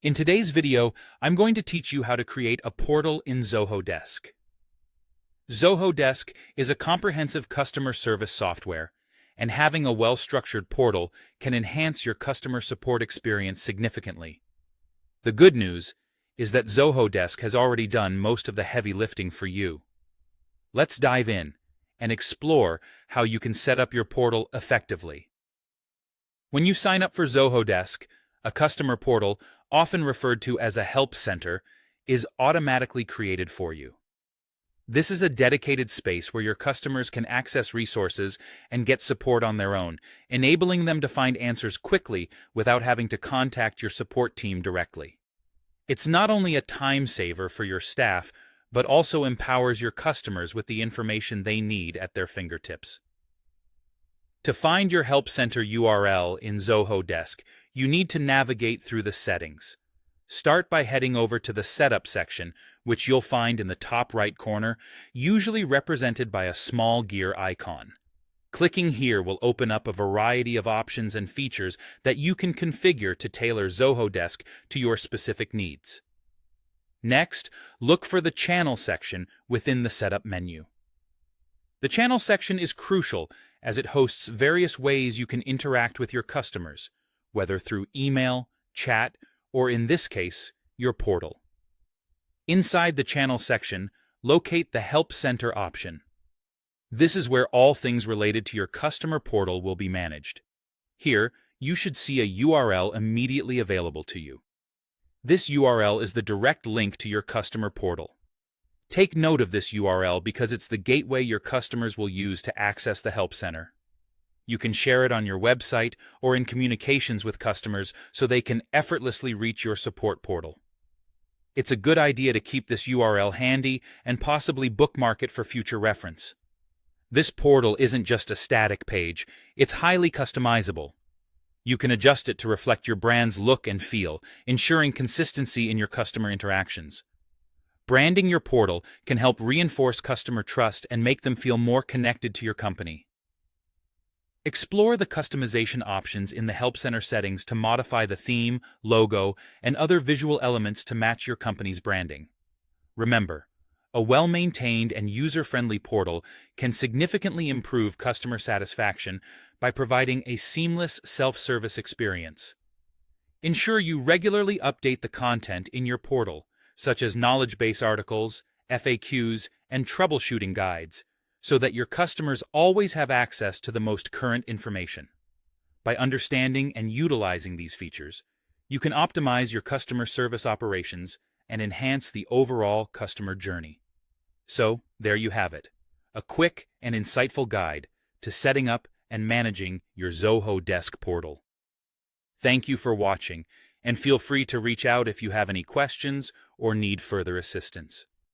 In today's video, I'm going to teach you how to create a portal in Zoho Desk. Zoho Desk is a comprehensive customer service software, and having a well-structured portal can enhance your customer support experience significantly. The good news is that Zoho Desk has already done most of the heavy lifting for you. Let's dive in and explore how you can set up your portal effectively. When you sign up for Zoho Desk, a customer portal, often referred to as a help center, is automatically created for you. This is a dedicated space where your customers can access resources and get support on their own, enabling them to find answers quickly without having to contact your support team directly. It's not only a time saver for your staff, but also empowers your customers with the information they need at their fingertips. To find your Help Center URL in Zoho Desk, you need to navigate through the settings. Start by heading over to the Setup section, which you'll find in the top right corner, usually represented by a small gear icon. Clicking here will open up a variety of options and features that you can configure to tailor Zoho Desk to your specific needs. Next, look for the Channel section within the Setup menu. The Channel section is crucial as it hosts various ways you can interact with your customers, whether through email, chat, or in this case, your portal. Inside the Channel section, locate the Help Center option. This is where all things related to your customer portal will be managed. Here, you should see a URL immediately available to you. This URL is the direct link to your customer portal. Take note of this URL because it's the gateway your customers will use to access the Help Center. You can share it on your website or in communications with customers so they can effortlessly reach your support portal. It's a good idea to keep this URL handy and possibly bookmark it for future reference. This portal isn't just a static page, it's highly customizable. You can adjust it to reflect your brand's look and feel, ensuring consistency in your customer interactions. Branding your portal can help reinforce customer trust and make them feel more connected to your company. Explore the customization options in the Help Center settings to modify the theme, logo, and other visual elements to match your company's branding. Remember, a well-maintained and user-friendly portal can significantly improve customer satisfaction by providing a seamless self-service experience. Ensure you regularly update the content in your portal, such as knowledge base articles, FAQs, and troubleshooting guides, so that your customers always have access to the most current information. By understanding and utilizing these features, you can optimize your customer service operations and enhance the overall customer journey. So, there you have it, a quick and insightful guide to setting up and managing your Zoho Desk portal. Thank you for watching, and feel free to reach out if you have any questions or need further assistance.